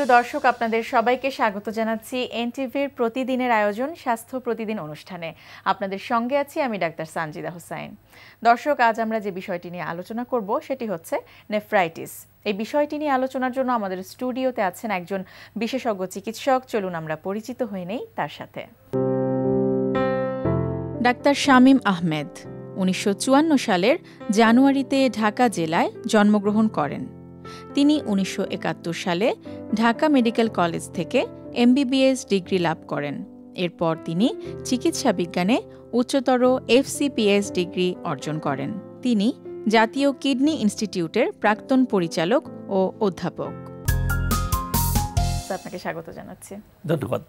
প্রিয় দর্শক, আপনাদের সবাইকে স্বাগত জানাচ্ছি এনটিভির প্রতিদিনের আয়োজন স্বাস্থ্য প্রতিদিন অনুষ্ঠানে। আপনাদের সঙ্গে আছি আমি ডাক্তার সানজিদা হোসাইন। দর্শক, আজ আমরা যে বিষয়টি নিয়ে আলোচনা করব সেটি হচ্ছে নেফ্রাইটিস। এই বিষয়টি নিয়ে আলোচনার জন্য আমাদের স্টুডিওতে আছেন একজন বিশেষজ্ঞ চিকিৎসক। চলুন আমরা পরিচিত হয়ে নেই তার সাথে। ডাক্তার শামীম আহমেদ 1954 সালের জানুয়ারিতে ঢাকা জেলায় জন্মগ্রহণ করেন। তিনি 1971 সালে ঢাকা মেডিকেল কলেজ থেকে এমবিবিএস ডিগ্রি লাভ করেন। এরপর তিনি চিকিৎসা বিজ্ঞানে উচ্চতর এফসিপিএস ডিগ্রি অর্জন করেন। তিনি জাতীয় কিডনি ইনস্টিটিউটের প্রাক্তন পরিচালক ও অধ্যাপক। আপনাকে স্বাগত জানাচ্ছি। ধন্যবাদ।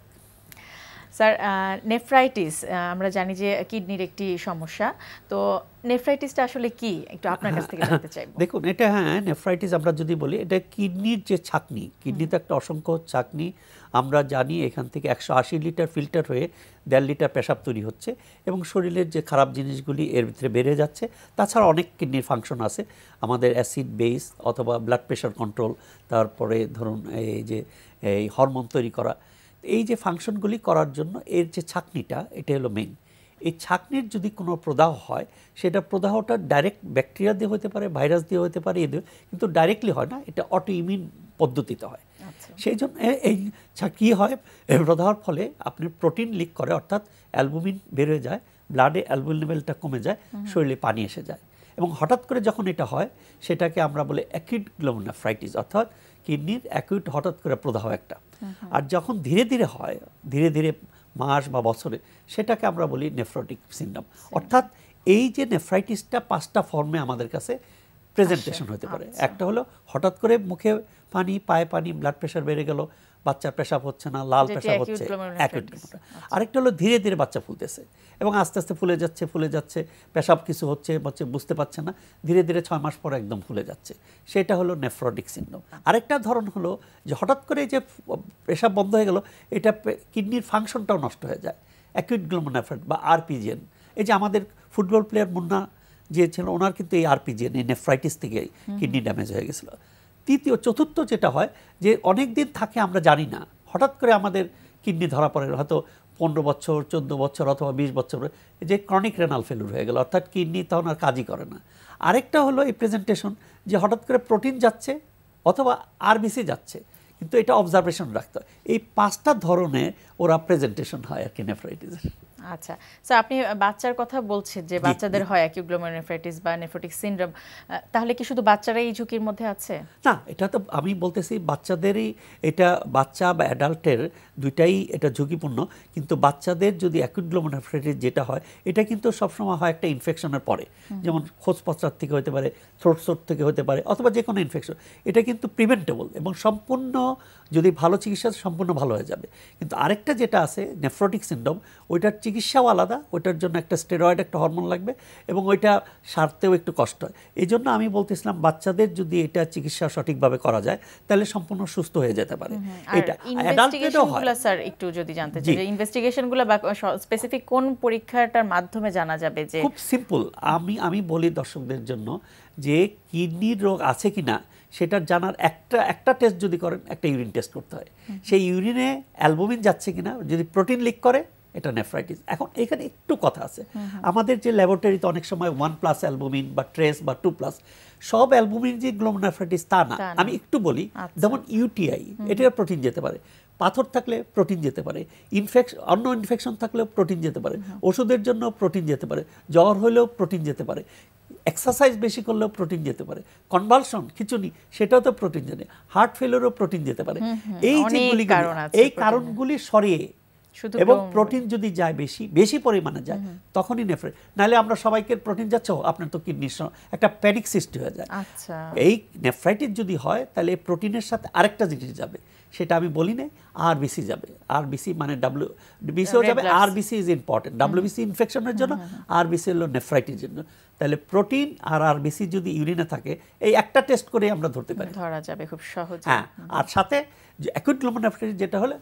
স্যার, নেফ্রাইটিস আমরা জানি যে কিডনির একটি সমস্যা, তো নেফ্রাইটিসটা আসলে কি একটু আপনার কাছ থেকে জানতে চাইব। দেখুন, এটা নেফ্রাইটিস আমরা যদি বলি, এটা কিডনির যে ছাঁকনি, কিডনি তো একটা অসংখ্য ছাঁকনি। আমরা জানি এখান থেকে 180 লিটার ফিল্টার হয়ে 1.5 লিটার পেশাব তৈরি হচ্ছে এবং শরীরের যে খারাপ জিনিসগুলি এর ভিতরে বেড়ে যাচ্ছে। তাছাড়া অনেক কিডনির ফাংশন আছে, আমাদের অ্যাসিড বেস অথবা ব্লাড প্রেশার কন্ট্রোল, তারপরে ধরুন এই যে হরমোন তৈরি করা, এই যে ফাংশনগুলি করার জন্য এর যে ছাঁকনিটা, এটা হলো মেইন। এই ছাঁকনির যদি কোনো প্রদাহ হয়, সেটা প্রদাহটা ডাইরেক্ট ব্যাকটেরিয়া দিয়ে হতে পারে, ভাইরাস দিয়ে হতে পারে, কিন্তু ডাইরেক্টলি হয় না, এটা অটো ইমিউন পদ্ধতিতে হয়। সেই জন্য এই কী হয়, প্রদাহর ফলে আপনি প্রোটিন লিক করে, অর্থাৎ অ্যালবুমিন বের হয়ে যায়, ব্লাডে অ্যালবুমিন লেভেলটা কমে যায়, শরীরে পানি এসে যায়। এবং হঠাৎ করে যখন এটা হয়, সেটাকে আমরা বলি অ্যাকিউট গ্লোমেরুলারনেফ্রাইটিস, অর্থাৎ কিডনির অ্যাকিউট হঠাৎ করে প্রদাহ একটা। আর যখন ধীরে ধীরে হয়, ধীরে ধীরে মাস বা বছরে, সেটাকে আমরা বলি নেফ্রোটিক সিনড্রোম। অর্থাৎ এই যে নেফ্রাইটিসটা 5টা ফর্মে আমাদের কাছে প্রেজেন্টেশন হতে পারে। একটা হলো হঠাৎ করে মুখে পানি, পায়ে পানি, ব্লাড প্রেশার বেড়ে গেল, বাচ্চার পেশাব হচ্ছে না, লাল পেশাব হচ্ছে, অ্যাকিউট। আরেকটা হলো ধীরে ধীরে বাচ্চা ফুলতেছে এবং আস্তে আস্তে ফুলে যাচ্ছে, পেশাব কিছু হচ্ছে, বাচ্চা বুঝতে পারছে না, ধীরে ধীরে 6 মাস পর একদম ফুলে যাচ্ছে, সেটা হলো নেফ্রোটিক সিনড্রোম। আরেকটা ধরন হলো যে হঠাৎ করে যে পেশাব বন্ধ হয়ে গেল, এটা কিডনির ফাংশনটাও নষ্ট হয়ে যায়, অ্যাকিউট গ্লোমেরুলারনেফ্রাইটিস বা আরপিজিএন। এই যে আমাদের ফুটবল প্লেয়ার মুন্না যে ছিল, ওনার কিন্তু এই আরপিজিএন, এই নেফ্রাইটিস থেকে কিডনি ড্যামেজ হয়ে গেছিলো। চতুর্থ যেটা হয় যে অনেক দিন থাকে আমরা জানি না, হঠাৎ করে আমাদের কিডনি ধরা পড়ে, হয়তো 15 বছর, 14 বছর অথবা 20 বছর, যে ক্রনিক রেনাল ফেলুর হয়ে গেল, অর্থাৎ কিডনি তখন আর কাজই করে না। আরেকটা হলো এই প্রেজেন্টেশন, যে হঠাৎ করে প্রোটিন যাচ্ছে অথবা আরবিসি যাচ্ছে, কিন্তু এটা অবজারভেশন রাখতে হয়। এই 5টা ধরনের ওরা প্রেজেন্টেশন হয় আর কি নেফ্রাইটিসের। আচ্ছা স্যার, আপনি বাচ্চার কথা বলছেন যে বাচ্চাদের হয় অ্যাকিউট গ্লোমেরুলারনেফ্রাইটিস বা নেফ্রোটিক সিনড্রোম, তাহলে কি শুধু বাচ্চারাই এই ঝুঁকির মধ্যে আছে? না, এটা তো আমি বলতেছি বাচ্চাদেরই, এটা বাচ্চা বা অ্যাডাল্টের দুইটাই এটা ঝুঁকিপূর্ণ। কিন্তু বাচ্চাদের যদি অ্যাকিউট গ্লোমেরুলারনেফ্রাইটিস যেটা হয়, এটা কিন্তু সবসময় হয় একটা ইনফেকশনের পরে, যেমন খোঁজপত্রার থেকে হতে পারে, থ্রোট থেকে হতে পারে, অথবা যে কোনো ইনফেকশন। এটা কিন্তু প্রিভেন্টেবল এবং সম্পূর্ণ যদি ভালো চিকিৎসা সম্পূর্ণ ভালো হয়ে যাবে। কিন্তু আরেকটা যেটা আছে নেফ্রোটিক সিনড্রোম, ওইটার চিকিৎসাও আলাদা, ওইটার জন্য একটা স্টেরয়েড, একটা হরমোন লাগবে এবং ওইটা সারতেও একটু কষ্ট হয়। এই জন্য আমি বলতেছিলাম বাচ্চাদের যদি এটা চিকিৎসা সঠিকভাবে করা যায়, তাহলে সম্পূর্ণ সুস্থ হয়ে যেতে পারে। এটা অ্যাডাল্টদেরও হয়। স্যার, একটু যদি জানতে চাই যে ইনভেস্টিগেশনগুলো বা স্পেসিফিক কোন পরীক্ষাটার মাধ্যমে জানা যাবে? যে খুব সিম্পল, আমি বলি দর্শকদের জন্য যে কিডনির রোগ আছে কিনা সেটা জানার একটা টেস্ট যদি করেন, একটা ইউরিন টেস্ট করতে হয়। সেই ইউরিনে অ্যালবুমিন যাচ্ছে কিনা, যদি প্রোটিন লিক করে, এটা নেফ্রাইটিস। এখন এখানে একটু কথা আছে, আমাদের যে ল্যাবরেটরিতে অনেক সময় 1+ অ্যালবুমিন বা ট্রেস বা 2+, সব অ্যালবুমিন যে গ্লোমেরুলারনেফ্রাইটিস তা না। আমি একটু বলি, যেমন ইউটিআই, এটা প্রোটিন যেতে পারে, পাথর থাকলে প্রোটিন যেতে পারে, অন্য ইনফেকশন থাকলেও প্রোটিন যেতে পারে, ওষুধের জন্য প্রোটিন যেতে পারে, জ্বর হলেও প্রোটিন যেতে পারে, এক্সারসাইজ বেশি করলেও প্রোটিন যেতে পারে, কনভালশন খিচুনি সেটাও তো প্রোটিন যেতে, হার্ট ফেলিওরও প্রোটিন যেতে পারে। এই কারণগুলি সরিয়ে এবং প্রোটিন যদি যায় বেশি পরিমাণে যায়, তখনই নেফ্রাইটিস। নাহলে আমরা সবাইকে প্রোটিন যাচ্ছে, আপনার তো কিডনির একটা প্যানিক সৃষ্টি হয়ে যায়। এই নেফ্রাইটিস যদি হয়, তাহলে প্রোটিনের সাথে আরেকটা জিনিস যাবে, সেটা আমি বলি না, আরবিসি যাবে। আরবিসি মানে WBCও যাবে, আরবিসি ইজ ইম্পর্টেন্ট। WBC ইনফেকশনের জন্য, আরবিসি হলো নেফ্রাইটিসের জন্য। তাহলে প্রোটিন আর আরবিসি যদি ইউরিনে থাকে, এই একটা টেস্ট করে আমরা ধরতে পারি, ধরা যাবে খুব সহজে। হ্যাঁ, আর সাথে যে অ্যাকিউট গ্লোমেরুলারনেফ্রাইটিস যেটা হলে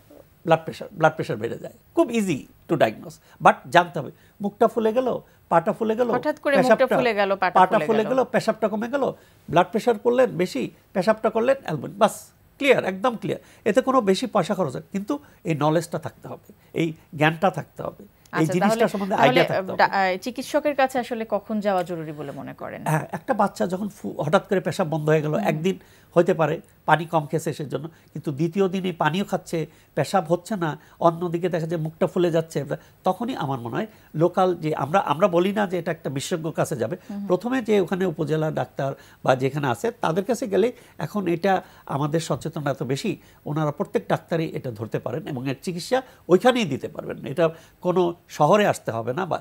ব্লাড প্রেশার বেড়ে যায়, খুব ইজি টু ডায়াগনোস। বাট জানতে হবে, মুখটা ফুলে গেল, পাটা ফুলে গেল, পাটা ফুলে গেল, পেশাবটা কমে গেল, ব্লাড প্রেশার করলেন বেশি, পেশাবটা করলেন অ্যালবুমিন, বাস ক্লিয়ার, একদম ক্লিয়ার। এতে কোনো বেশি পয়সা খরচ হয়, কিন্তু এই নলেজটা থাকতে হবে, এই জ্ঞানটা থাকতে হবে, এই জিনিসটা সম্বন্ধে আইডিয়া থাকতে হবে। চিকিৎসকের কাছে আসলে কখন যাওয়া জরুরি বলে মনে করেন? হ্যাঁ, একটা বাচ্চা যখন হঠাৎ করে পেশাব বন্ধ হয়ে গেল, একদিন হতে পারে পানি কম খেয়েছে সেজন্য, কিন্তু দ্বিতীয় দিনে পানিও খাচ্ছে, পেশাব হচ্ছে না, অন্যদিকে দেখা যায় মুখটা ফুলে যাচ্ছে, তখনই আমার মনে হয় লোকাল যে আমরা বলি না যে এটা একটা বিশেষজ্ঞর কাছে যাবে, প্রথমে যে ওখানে উপজেলা ডাক্তার বা যেখানে আছে তাদের কাছে গেলে, এখন এটা আমাদের সচেতনতা এত বেশি, ওনারা প্রত্যেক ডাক্তারই এটা ধরতে পারেন এবং এর চিকিৎসা ওইখানেই দিতে পারবেন, এটা কোনো শহরে আসতে হবে না। বা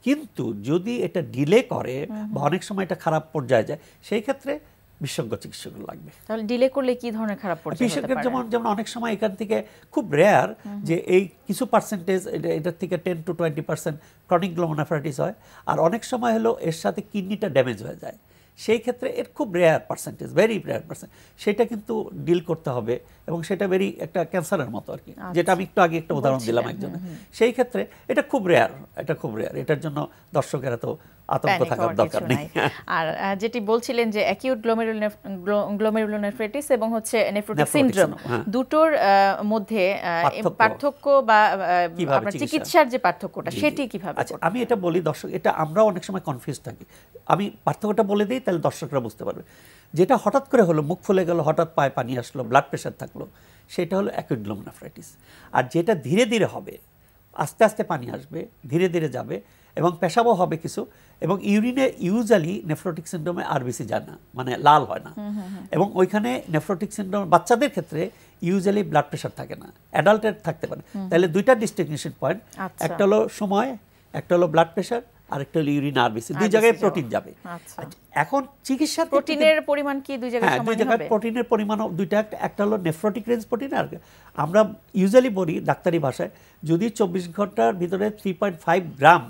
কিন্তু যদি এটা ডিলে করে বা অনেক সময় এটা খারাপ পর্যায়ে যায়, সেই ক্ষেত্রে বিশেষজ্ঞ চিকিৎসক লাগবে। তাহলে ডিলে করলে কি ধরনের খারাপ পর্যায়ে হতে পারে? যেমন অনেক সময় এখান থেকে খুব রেয়ার যে এই কিছু পার্সেন্টেজ এটার থেকে 10 to 20% ক্রনিক গ্লোমেরুলাইটিস হয়, আর অনেক সময় হলো এর সাথে কিডনিটা ড্যামেজ হয়ে যায়, সেই ক্ষেত্রে এর খুব rare percentage, very rare percent, সেটা কিন্তু ডিল করতে হবে এবং সেটা ভেরি একটা ক্যান্সারের মতো আর কি, যেটা আমি একটু আগে একটা উদাহরণ দিলাম একজনের, সেই ক্ষেত্রে এটা খুব রেয়ার, এটার জন্য দর্শকেরা তো আতঙ্ক থাকার দরকার নেই। আর যেটি বলছিলেন যে অ্যাকিউট গ্লোমেরুলোনেফ্রাইটিস এবং হচ্ছে নেফ্রোটিক সিনড্রোম, দুটোর মধ্যে পার্থক্য বা আপনার চিকিৎসার যে পার্থক্যটা সেটি কিভাবে? আচ্ছা, আমি এটা বলি দর্শক, এটা আমরাও অনেক সময় কনফিউজ থাকি, আমি পার্থক্যটা বলে দিই তাহলে দর্শকরা বুঝতে পারবে। যেটা হঠাৎ করে হলো, মুখ ফুলে গেল, হঠাৎ পায়ে পানি আসলো, ব্লাড প্রেশার থাকলো, সেটা হলো অ্যাকিউট গ্লোমেরুলাইটিস। আর যেটা ধীরে ধীরে হবে, আস্তে আস্তে পানি আসবে, ধীরে ধীরে যাবে এবং পেশাবও হবে কিছু, এবং ইউরিনে ইউজুয়ালি নেফ্রোটিক সিনড্রোমে আরবিসি যায় না, মানে লাল হয় না, এবং ওইখানে নেফ্রোটিক সিনড্রোম বাচ্চাদের ক্ষেত্রে ইউজুয়ালি ব্লাড প্রেশার থাকে না, অ্যাডাল্টের থাকতে পারে। তাহলে দুইটা ডিস্টিংশন পয়েন্ট, একটা হলো সময়, একটা হলো ব্লাড প্রেশার, আর একটা হলো ইউরিন আরবিসি, দুই জায়গায় প্রোটিন যাবে। এখন চিকিৎসার প্রোটিনের পরিমাণ কি দুই জায়গায় সমান হবে? দুই জায়গায় প্রোটিনের পরিমাণও দুইটা, একটা হলো নেফ্রোটিক রেঞ্জ প্রোটিন, আর আমরা ইউজুয়ালি বলি ডাক্তারি ভাষায়, যদি 24 ঘন্টার ভিতরে 3.5 গ্রাম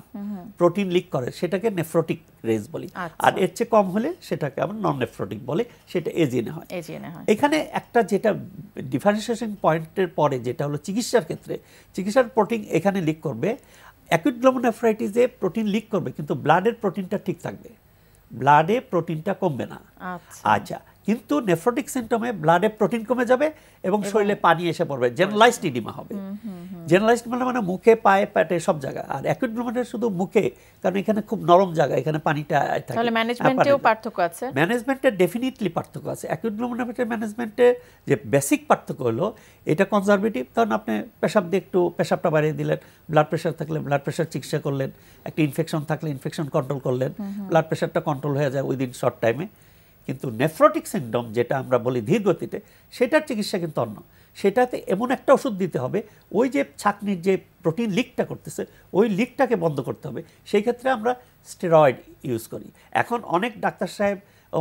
প্রোটিন লিক করে সেটাকে নেফ্রোটিক রেঞ্জ বলি, আর এর চেয়ে কম হলে সেটাকে আমরা নন নেফ্রোটিক বলে, সেটা এজিএনএ হয়। এখানে একটা যেটা ডিফারেন্সিয়েশন পয়েন্টের পরে যেটা হলো চিকিৎসার ক্ষেত্রে, চিকিৎসার প্রোটিন এখানে লিক করবে, অ্যাকিউট গ্লোমেরুলাইটিসে প্রোটিন লিক করবে কিন্তু ব্লাডের প্রোটিনটা ঠিক থাকবে, ব্লাডে প্রোটিনটা কমবে না। আচ্ছা, কিন্তু নেফ্রোটিক সিনড্রোমে ব্লাডে প্রোটিন কমে যাবে এবং শরীরে পানি এসে পড়বে, জেনারেলাইজড ইডিমা হবে। জেনারেলাইজড মানে মুখে, পায়ে, পেটে, সব জায়গায়। আর অ্যাকিউট গ্লোমেরুলাইটিস শুধু মুখে, কারণ এখানে খুব নরম জায়গা, এখানে পানিটা থাকে। তাহলে ম্যানেজমেন্টেও পার্থক্য আছে? ম্যানেজমেন্টে ডেফিনেটলি পার্থক্য আছে। অ্যাকিউট গ্লোমেরুলাইটিস ম্যানেজমেন্টে যে বেসিক পার্থক্য হলো, এটা কনজারভেটিভ, কারণ আপনি পেশাব দিয়ে একটু পেশাবটা বাড়িয়ে দিলেন, ব্লাড প্রেশার থাকলে ব্লাড প্রেশার চিকিৎসা করলেন, একটা ইনফেকশন থাকলে ইনফেকশন কন্ট্রোল করলেন, ব্লাড প্রেশারটা কন্ট্রোল হয়ে যায় উইদিন শর্ট টাইমে। কিন্তু নেফ্রোটিক সিনড্রোম যেটা আমরা বলি ধীর গতিতে, সেটার চিকিৎসা কিন্তু অন্য, সেটাতে এমন একটা ওষুধ দিতে হবে, ওই যে ছাঁকনির যে প্রোটিন লিকটা করতেছে ওই লিকটাকে বন্ধ করতে হবে, সেই ক্ষেত্রে আমরা স্টেরয়েড ইউজ করি। এখন অনেক ডাক্তার সাহেব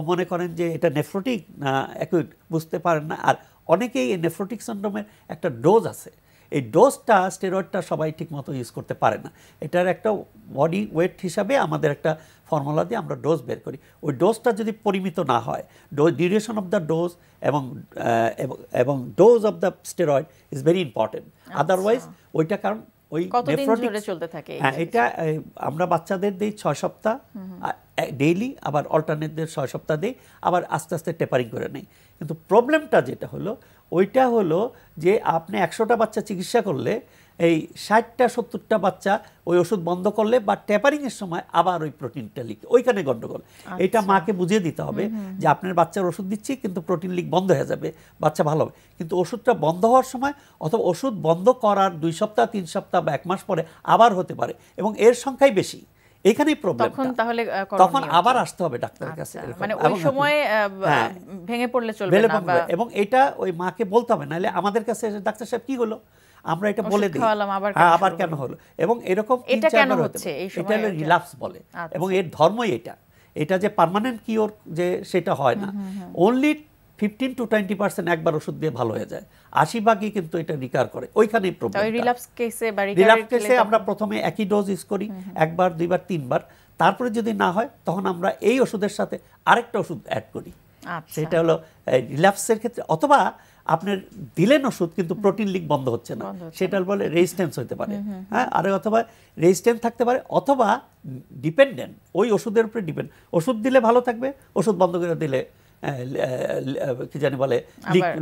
মনে করেন যে এটা নেফ্রোটিক না অ্যাকিউট বুঝতে পারেন না, আর অনেকেই এই নেফ্রোটিক সিনড্রোমের একটা ডোজ আছে, এই ডোজটা স্টেরয়েডটা সবাই ঠিকমতো ইউজ করতে পারে না, এটার একটা বডি ওয়েট হিসাবে আমাদের একটা ফর্মুলা দিয়ে আমরা ডোজ বের করি, ওই ডোজটা যদি পরিমিত না হয়, ডিউরেশন অফ দ্য ডোজ এবং dose of the steroid is very important, otherwise ওইটা, কারণ ওই নেফ্রোটিক চলতে থাকে, হ্যাঁ, এটা আমরা বাচ্চাদের দিই 6 সপ্তাহ ডেইলি, আবার অল্টারনেটদের 6 সপ্তাহ দিই, আবার আস্তে আস্তে টেপারিং করে নেই। কিন্তু প্রবলেমটা যেটা হলো, ওইটা হলো যে আপনি 100টা বাচ্চা চিকিৎসা করলে এই 60টা 70টা বাচ্চা ওই ওষুধ বন্ধ করলে বা ট্যাপারিংয়ের সময় আবার ওই প্রোটিনটা লিক, ওইখানে গন্ডগোল। এটা মাকে বুঝিয়ে দিতে হবে যে আপনার বাচ্চার ওষুধ দিচ্ছি কিন্তু প্রোটিন লিক বন্ধ হয়ে যাবে, বাচ্চা ভালো হবে, কিন্তু ওষুধটা বন্ধ হওয়ার সময় অথবা ওষুধ বন্ধ করার 2 সপ্তাহ 3 সপ্তাহ বা 1 মাস পরে আবার হতে পারে, এবং এর সংখ্যাই বেশি, এখানেই প্রবলেম। তখন আবার আসতে হবে ডাক্তারের কাছে, মানে ওই সময় ভেঙে পড়লে চলবে না, এবং এটা ওই মাকে বলতে হবে, নাহলে আমাদের কাছে ডাক্তার সাহেব কি হলো, আমরা এটা বলে দিই আবার কেন হলো, এবং এরকম এটা কেন হচ্ছে, এটা হলো রিল্যাপস বলে, এবং এর ধর্মই এটা যে পার্মানেন্ট কিওর যে সেটা হয় না, অনলি 15 to 20% একবার ওষুধ দিয়ে ভালো হয়ে যায়, 80% কিন্তু এটা রিকার করে, ওইখানেই প্রবলেম। রিল্যাপস কেসে আমরা প্রথমে একই ডোজ ইউজ করি, একবার, দুইবার, তিনবার, তারপরে যদি না হয় তখন আমরা এই ওষুধের সাথে আরেকটা ওষুধ অ্যাড করি, সেটা হলো রিল্যাপসের ক্ষেত্রে, অথবা আপনার দিলেন ওষুধ কিন্তু প্রোটিন লিক বন্ধ হচ্ছে না, সেটা বলে রেজিস্ট্যান্স হতে পারে, হ্যাঁ, আর অথবা রেজিস্ট্যান্স থাকতে পারে, অথবা ডিপেন্ডেন্ট, ওই ওষুধের উপরে ডিপেন্ড, ওষুধ দিলে ভালো থাকবে, ওষুধ বন্ধ করে দিলে কি জানি বলে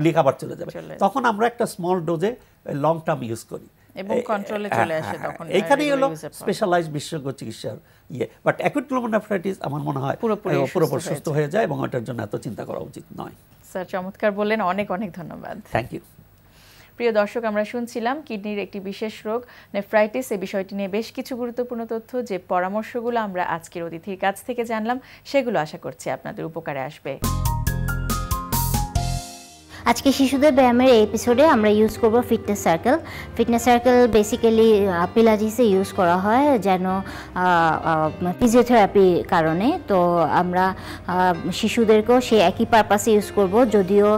লিক আবার চলে যাবে, তখন আমরা একটা স্মল ডোজে লং টার্ম ইউজ করি এবং কন্ট্রোলে চলে আসে তখন। এইখানেই হলো স্পেশালাইজড বিশেষজ্ঞ চিকিৎসার বাট অ্যাকুট প্লুমোনারি নেফ্রাইটিস আমার মনে হয় পুরোপুরি সুস্থ হয়ে যায় এবং এটার জন্য এত চিন্তা করা উচিত নয়। স্যার চমৎকার বললেন, অনেক অনেক ধন্যবাদ। Thank you. প্রিয় দর্শক, আমরা শুনছিলাম কিডনির একটি বিশেষ রোগ নেফ্রাইটিস, এই বিষয়টি নিয়ে বেশ কিছু গুরুত্বপূর্ণ তথ্য, যে পরামর্শগুলো আমরা আজকের অতিথির কাছ থেকে জানলাম সেগুলো আশা করছি আপনাদের উপকারে আসবে। আজকে শিশুদের ব্যায়ামের এই এপিসোডে আমরা ইউজ করব fitness circle. Fitness circle basically পিলাটিসে ইউজ করা হয় যেন ফিজিওথেরাপি কারণে, তো আমরা শিশুদেরকেও সেই একই পারপাসে ইউজ করব, যদিও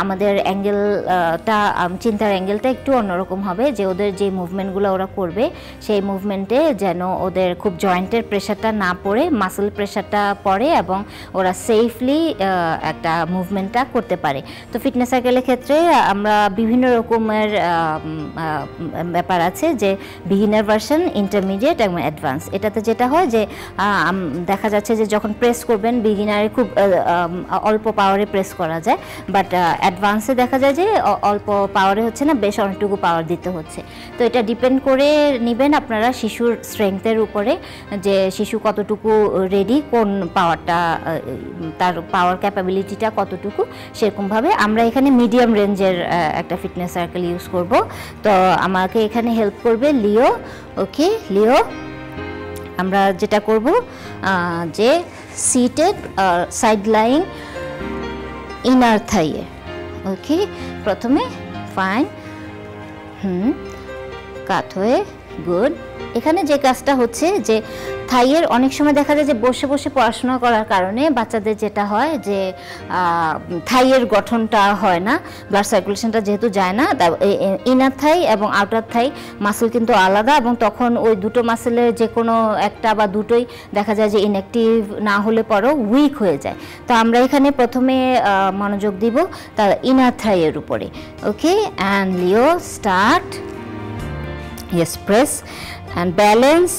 আমাদের অ্যাঙ্গেলটা চিন্তার অ্যাঙ্গেলটা একটু অন্যরকম হবে, যে ওদের যে মুভমেন্টগুলো ওরা করবে সেই মুভমেন্টে যেন ওদের খুব জয়েন্টের প্রেশারটা না পড়ে, মাসেল প্রেশারটা পড়ে এবং ওরা সেফলি একটা মুভমেন্টটা করতে পারে। তো ফিটনেস সার্কেলের ক্ষেত্রে আমরা বিভিন্ন রকমের ব্যাপার আছে, যে বিগিনার ভার্সন, ইন্টারমিডিয়েট এবং অ্যাডভান্স। এটাতে যেটা হয় যে দেখা যাচ্ছে যে যখন প্রেস করবেন বিগিনারে খুব অল্প পাওয়ারে প্রেস করা যায়, বাট অ্যাডভান্সে দেখা যায় যে অল্প পাওয়ারে হচ্ছে না, বেশ অনেকটুকু পাওয়ার দিতে হচ্ছে। তো এটা ডিপেন্ড করে নেবেন আপনারা শিশুর স্ট্রেংথের উপরে, যে শিশু কতটুকু রেডি, কোন পাওয়ারটা, তার পাওয়ার ক্যাপাবিলিটিটা কতটুকু, সেরকমভাবে আমরা এখানে মিডিয়াম রেঞ্জের একটা ফিটনেস সার্কেল ইউজ করব। তো আমাকে এখানে হেল্প করবে লিও। ওকে লিও, আমরা যেটা করব যে সিটেড সাইড লাইং ইনার থাইয়ে। ওকে, প্রথমে ফাইন, কাট হয়ে, গুড। এখানে যে কাজটা হচ্ছে যে থাইয়ের অনেক সময় দেখা যায় যে বসে বসে পড়াশোনা করার কারণে বাচ্চাদের যেটা হয় যে থাইয়ের গঠনটা হয় না, ব্লাড সার্কুলেশনটা যেহেতু যায় না, ইনার থাই এবং আউটার থাই মাসেল কিন্তু আলাদা, এবং তখন ওই দুটো মাসেলের যে কোনো একটা বা দুটোই দেখা যায় যে ইনঅ্যাক্টিভ না হলে পরেও উইক হয়ে যায়। তো আমরা এখানে প্রথমে মনোযোগ দিব তার ইনার থাইয়ের উপরে। ওকে, অ্যান্ড লিও start, yes, press and balance.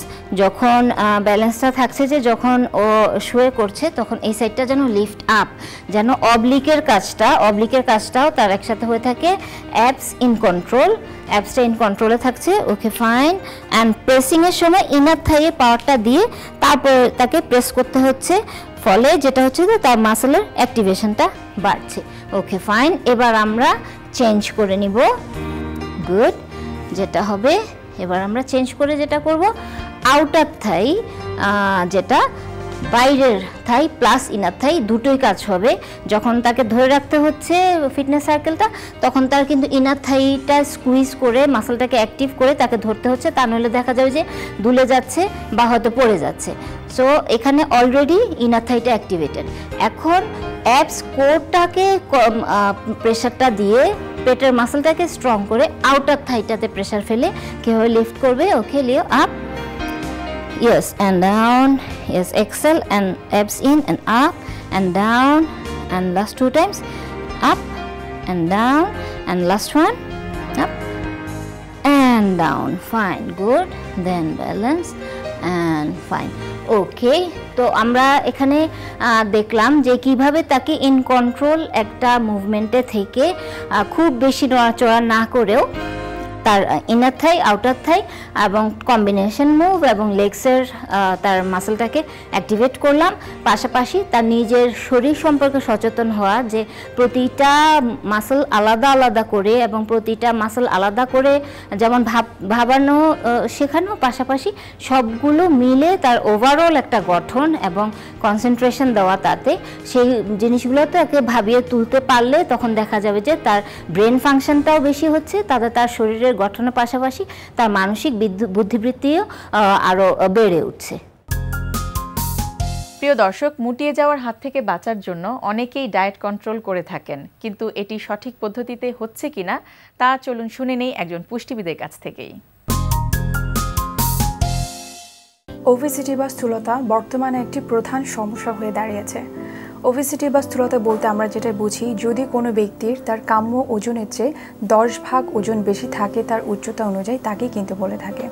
যখন ব্যালেন্সটা থাকছে যে যখন ও শুয়ে করছে তখন এই সাইডটা যেন লিফট আপ, যেন অবলিকের কাজটাও তার একসাথে হয়ে থাকে। অ্যাপস ইন কন্ট্রোল, অ্যাপসটা ইন কন্ট্রোলে থাকছে। ওকে, ফাইন। অ্যান্ড প্রেসিংয়ের সময় ইনার থাইয়ে পাওয়ারটা দিয়ে তারপর তাকে প্রেস করতে হচ্ছে, ফলে যেটা হচ্ছে যে তার মাসেলের অ্যাক্টিভেশনটা বাড়ছে। ওকে, ফাইন। এবার আমরা চেঞ্জ করে নিব। গুড। যেটা হবে এবার আমরা চেঞ্জ করে যেটা করব, আউটার থাই, যেটা বাইরের থাই প্লাস ইনার থাই দুটোই কাজ হবে। যখন তাকে ধরে রাখতে হচ্ছে ফিটনেস সার্কেলটা, তখন তার কিন্তু ইনার থাইটা স্কুইজ করে মাসেলটাকে অ্যাক্টিভ করে তাকে ধরতে হচ্ছে, তা নাহলে দেখা যাবে যে দুলে যাচ্ছে বা হয়তো পড়ে যাচ্ছে। সো এখানে অলরেডি ইনার থাইটা অ্যাক্টিভেটেড। এখন অ্যাপস কোরটাকে প্রেশারটা দিয়ে পেটের মাসেলটাকে স্ট্রং করে আউটার থাইটাতে প্রেশার ফেলে কীভাবে লিফট করবে। ওকে, লিও up, yes, and down, yes, exhale and abs in and up and down, and last 2 times, up and down, and last one, up and down. Fine, good. Then balance and fine. Okay, তো আমরা এখানে দেখলাম যে কিভাবে তাকে in control একটা মুভমেন্টে থেকে খুব বেশি নড়াচড়া না করেও তার ইনার থাই, আউটার থাই এবং কম্বিনেশন মুভ এবং লেগসের তার মাসেলটাকে অ্যাক্টিভেট করলাম। পাশাপাশি তার নিজের শরীর সম্পর্কে সচেতন হওয়া, যে প্রতিটা মাসেল আলাদা আলাদা করে এবং প্রতিটা মাসেল আলাদা করে যেমন ভাবানো শেখানো, পাশাপাশি সবগুলো মিলে তার ওভারঅল একটা গঠন এবং কনসেন্ট্রেশন দেওয়া, তাতে সেই জিনিসগুলো তাকে ভাবিয়ে তুলতে পারলে তখন দেখা যাবে যে তার ব্রেন ফাংশনটাও বেশি হচ্ছে, তাতে তার শরীরের গঠনের পাশাপাশি তার মানসিক বুদ্ধিবৃত্তিও আরও বেড়ে উঠছে। প্রিয় দর্শক, মুটিয়ে যাওয়ার হাত থেকে বাঁচার জন্য অনেকেই ডায়েট কন্ট্রোল করে থাকেন, কিন্তু এটি সঠিক পদ্ধতিতে হচ্ছে কিনা তা চলুন শুনে নেই একজন পুষ্টিবিদের কাছ থেকেই। ওবেসিটি বা স্থূলতা বর্তমানে একটি প্রধান সমস্যা হয়ে দাঁড়িয়েছে। ওবেসিটি বা স্থূলতা বলতে আমরা যেটা বুঝি, যদি কোনো ব্যক্তির তার কাম্য ওজনের চেয়ে 10 ভাগ ওজন বেশি থাকে তার উচ্চতা অনুযায়ী, তাকেই কিন্তু বলে থাকে।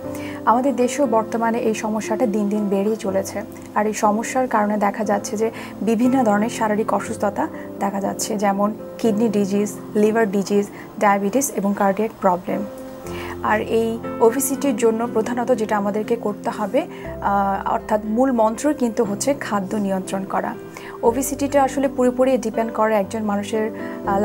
আমাদের দেশেও বর্তমানে এই সমস্যাটা দিন দিন বেড়েই চলেছে। আর এই সমস্যার কারণে দেখা যাচ্ছে যে বিভিন্ন ধরনের শারীরিক অসুস্থতা দেখা যাচ্ছে, যেমন kidney disease, liver disease, diabetes এবং কার্ডিয়াক প্রবলেম। আর এই ওবেসিটির জন্য প্রধানত যেটা আমাদেরকে করতে হবে, অর্থাৎ মূল মন্ত্র কিন্তু হচ্ছে খাদ্য নিয়ন্ত্রণ করা। ওবেসিটিটা আসলে পুরোপুরি ডিপেন্ড করে একজন মানুষের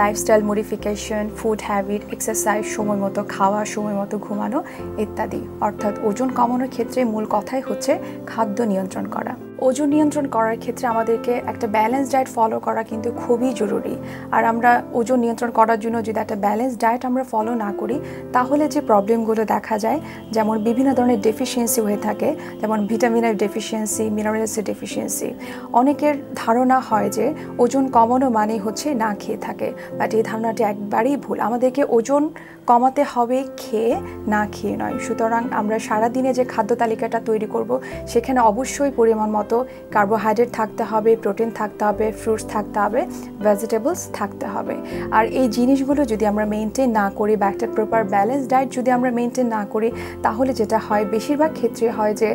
lifestyle modification, food habit, exercise, সময় মতো খাওয়া, সময় মতো ঘুমানো ইত্যাদি। অর্থাৎ ওজন কমানোর ক্ষেত্রে মূল কথাই হচ্ছে খাদ্য নিয়ন্ত্রণ করা। ওজন নিয়ন্ত্রণ করার ক্ষেত্রে আমাদেরকে একটা ব্যালেন্স ডায়েট ফলো করা কিন্তু খুবই জরুরি। আর আমরা ওজন নিয়ন্ত্রণ করার জন্য যদি একটা ব্যালেন্স ডায়েট আমরা ফলো না করি, তাহলে যে প্রবলেমগুলো দেখা যায়, যেমন বিভিন্ন ধরনের ডেফিসিয়েন্সি হয়ে থাকে, যেমন ভিটামিনের ডেফিসিয়েন্সি, মিনারেলসের ডেফিসিয়েন্সি। অনেকের ধারণা হয় যে ওজন কমানো মানেই হচ্ছে না খেয়ে থাকে, বাট এই ধারণাটি একবারেই ভুল। আমাদেরকে ওজন কমাতে হবে খেয়ে, না খেয়ে নয়। সুতরাং আমরা সারাদিনে যে খাদ্য তালিকাটা তৈরি করব, সেখানে অবশ্যই পরিমাণ মতো কার্বোহাইড্রেট থাকতে হবে, প্রোটিন থাকতে হবে, ফ্রুটস থাকতে হবে, ভেজিটেবলস থাকতে হবে। আর এই জিনিসগুলো যদি আমরা মেনটেন না করি বা একটা প্রপার ব্যালেন্স ডায়েট যদি আমরা মেনটেন না করি, তাহলে যেটা হয়, বেশিরভাগ ক্ষেত্রে হয় যে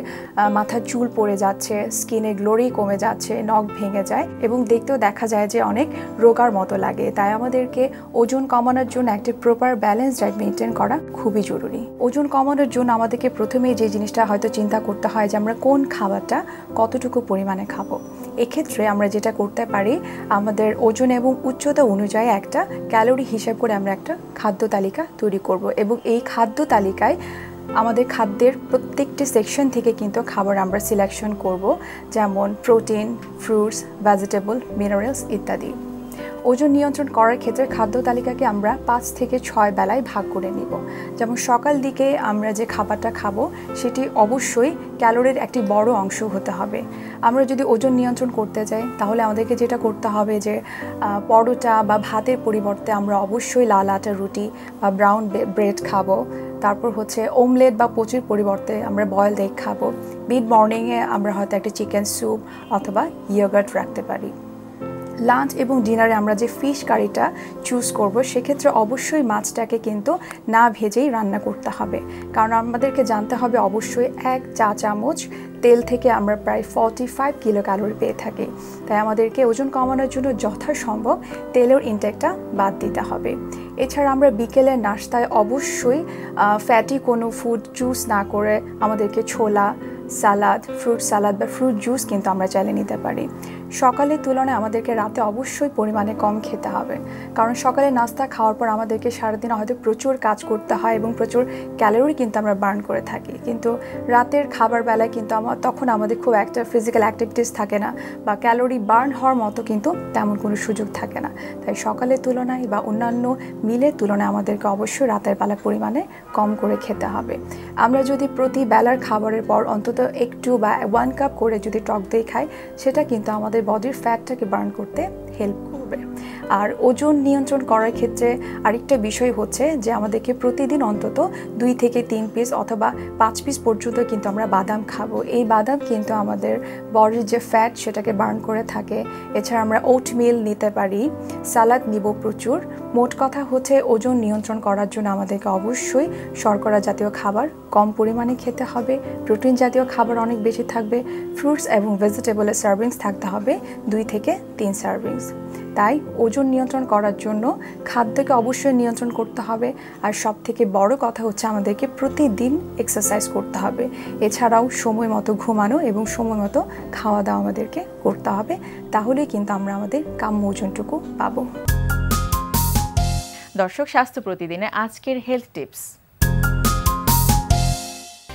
মাথার চুল পড়ে যাচ্ছে, স্কিনের গ্লোরি কমে যাচ্ছে, নখ ভেঙে যায় এবং দেখতেও দেখা যায় যে অনেক রোগার মতো লাগে। তাই আমাদেরকে ওজন কমানোর জন্য একটা প্রপার ব্যালেন্স ডায়েট মেনটেন করা খুবই জরুরি। ওজন কমানোর জন্য আমাদেরকে প্রথমেই যে জিনিসটা হয়তো চিন্তা করতে হয় যে আমরা কোন খাবারটা কতটুকু পরিমাণে খাবো। এক্ষেত্রে আমরা যেটা করতে পারি, আমাদের ওজন এবং উচ্চতা অনুযায়ী একটা ক্যালোরি হিসাব করে আমরা একটা খাদ্য তালিকা তৈরি করব এবং এই খাদ্য তালিকায় আমাদের খাদ্যের প্রত্যেকটি সেকশন থেকে কিন্তু খাবার আমরা সিলেকশন করব, যেমন প্রোটিন, ফ্রুটস, ভেজিটেবল, মিনারেলস ইত্যাদি। ওজন নিয়ন্ত্রণ করার ক্ষেত্রে খাদ্য তালিকাকে আমরা 5 থেকে 6 বেলায় ভাগ করে নিব। যেমন সকাল দিকে আমরা যে খাবারটা খাবো সেটি অবশ্যই ক্যালোরির একটি বড় অংশ হতে হবে। আমরা যদি ওজন নিয়ন্ত্রণ করতে চাই, তাহলে আমাদেরকে যেটা করতে হবে যে পরোটা বা ভাতের পরিবর্তে আমরা অবশ্যই লাল আটার রুটি বা ব্রাউন ব্রেড খাবো। তারপর হচ্ছে অমলেট বা পচির পরিবর্তে আমরা বয়েলড এগ খাবো। মিড মর্নিংয়ে আমরা হয়তো একটা চিকেন স্যুপ অথবা ইয়োগার্ট রাখতে পারি। লাঞ্চ এবং ডিনারে আমরা যে ফিশ কারিটা চুজ করব, সেক্ষেত্রে অবশ্যই মাছটাকে কিন্তু না ভেজেই রান্না করতে হবে, কারণ আমাদেরকে জানতে হবে অবশ্যই 1 চা চামচ তেল থেকে আমরা প্রায় 45 কিলো ক্যালোরি পেয়ে থাকি। তাই আমাদেরকে ওজন কমানোর জন্য যথাসম্ভব তেলের ইনটেকটা বাদ দিতে হবে। এছাড়া আমরা বিকেলের নাস্তায় অবশ্যই ফ্যাটি কোনো ফুড চুজ না করে আমাদেরকে ছোলা, সালাদ, ফ্রুট সালাদ বা ফ্রুট জুস কিন্তু আমরা চাইলে নিতে পারি। সকালের তুলনায় আমাদেরকে রাতে অবশ্যই পরিমাণে কম খেতে হবে, কারণ সকালে নাস্তা খাওয়ার পর আমাদেরকে সারাদিন হয়তো প্রচুর কাজ করতে হয় এবং প্রচুর ক্যালোরি কিন্তু আমরা বার্ন করে থাকি। কিন্তু রাতের খাবার বেলায় কিন্তু তখন আমাদের খুব একটা ফিজিক্যাল অ্যাক্টিভিটিস থাকে না বা ক্যালোরি বার্ন হওয়ার মতো কিন্তু তেমন কোনো সুযোগ থাকে না। তাই সকালের তুলনায় বা অন্যান্য মিলের তুলনায় আমাদেরকে অবশ্যই রাতের বেলা পরিমাণে কম করে খেতে হবে। আমরা যদি প্রতি বেলার খাবারের পর অন্তত একটু বা 1 কাপ করে যদি টক দই খাই, সেটা কিন্তু আমাদের বডির ফ্যাটটাকে বার্ন করতে হেল্প করবে। আর ওজন নিয়ন্ত্রণ করার ক্ষেত্রে আরেকটা বিষয় হচ্ছে যে আমাদেরকে প্রতিদিন অন্তত 2 থেকে 3 পিস অথবা 5 পিস পর্যন্ত কিন্তু আমরা বাদাম খাবো। এই বাদাম কিন্তু আমাদের বডির যে ফ্যাট সেটাকে বার্ন করে থাকে। এছাড়া আমরা ওটমিল নিতে পারি, সালাদ নিব প্রচুর। মোট কথা হচ্ছে ওজন নিয়ন্ত্রণ করার জন্য আমাদেরকে অবশ্যই শর্করা জাতীয় খাবার কম পরিমাণে খেতে হবে, প্রোটিন জাতীয় খাবার অনেক বেশি থাকবে, ফ্রুটস এবং ভেজিটেবলের সার্ভিংস থাকতে হবে 2 থেকে 3 সার্ভিংস। তাই ওজন নিয়ন্ত্রণ করার জন্য খাদ্যকে অবশ্যই নিয়ন্ত্রণ করতে হবে। আর সব থেকে বড় কথা হচ্ছে আমাদেরকে প্রতিদিন এক্সারসাইজ করতে হবে। এছাড়াও সময় মতো ঘুমানো এবং সময় মতো খাওয়া দাওয়া আমাদেরকে করতে হবে, তাহলে কিন্তু আমরা আমাদের কাম্য ওজনটুকু পাবো। দর্শক, স্বাস্থ্য প্রতিদিনে আজকের হেলথ টিপস।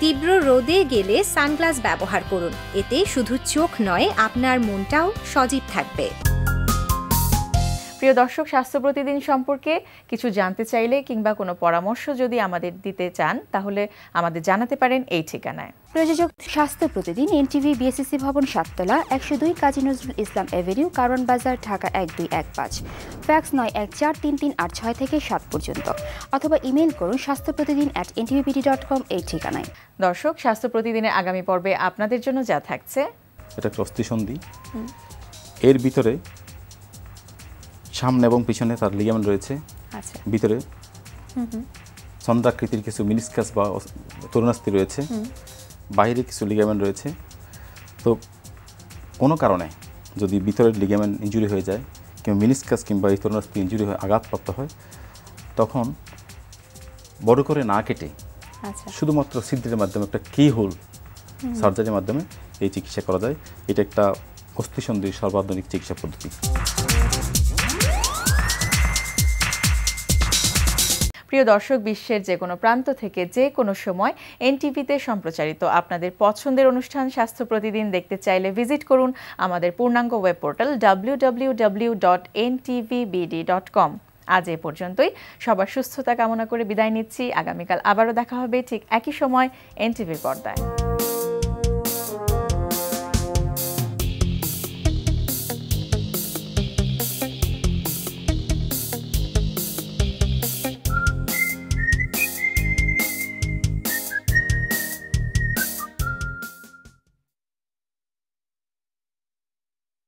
তীব্র রোদে গেলে সানগ্লাস ব্যবহার করুন, এতে শুধু চোখ নয় আপনার মনটাও সজীব থাকবে। প্রিয় দর্শক, স্বাস্থ্য প্রতিদিন সম্পর্কে কিছু জানতে চাইলে কিংবা কোনো পরামর্শ যদি আমাদের দিতে চান, তাহলে আমাদের জানাতে পারেন এই ঠিকানায়। প্রযোজক স্বাস্থ্য প্রতিদিন, এনটিভি, বিএসসি ভবন, 7 তলা, 102 কাজী নজরুল ইসলাম এভিনিউ, কারণ বাজার, ঢাকা 1215। ফ্যাক্স 914338 থেকে 7 পর্যন্ত, অথবা ইমেইল করুন স্বাস্থ্যপ্রতিদিন@ntvpt.com এই ঠিকানায়। দর্শক, স্বাস্থ্য প্রতিদিনের আগামী পর্বে আপনাদের জন্য যা থাকছে, এটা একটা অস্থিসন্ধি। এর ভিতরে সামনে এবং পিছনে তার লিগামেন্ট রয়েছে। আচ্ছা, ভিতরে চন্দ্রাকৃতির কিছু মিনিসকাস বা তরুণাস্থি রয়েছে, বাইরে কিছু লিগামেন্ট রয়েছে। তো কোনো কারণে যদি ভিতরের লিগামেন্ট ইনজুরি হয়ে যায় কিংবা মিনিসকাস কিংবা এই তরুণাস্থি ইনজুরি হয়ে আঘাতপ্রাপ্ত হয়, তখন বড় করে না কেটে শুধুমাত্র ছিদ্রের মাধ্যমে একটা কি হোল সার্জারির মাধ্যমে এই চিকিৎসা করা যায়। এটা একটা অস্থিসন্ধির সর্বাধুনিক চিকিৎসা পদ্ধতি। প্রিয় দর্শক, বিশ্বের যে কোনো প্রান্ত থেকে যে কোনো সময় এনটিভিতে সম্প্রচারিত আপনাদের পছন্দের অনুষ্ঠান স্বাস্থ্য প্রতিদিন দেখতে চাইলে ভিজিট করুন আমাদের পূর্ণাঙ্গ ওয়েব পোর্টাল www.ntvbd.com। আজ এ পর্যন্তই। সবার সুস্থতা কামনা করে বিদায় নিচ্ছি। আগামীকাল আবারও দেখা হবে ঠিক একই সময় এনটিভির পর্দায়।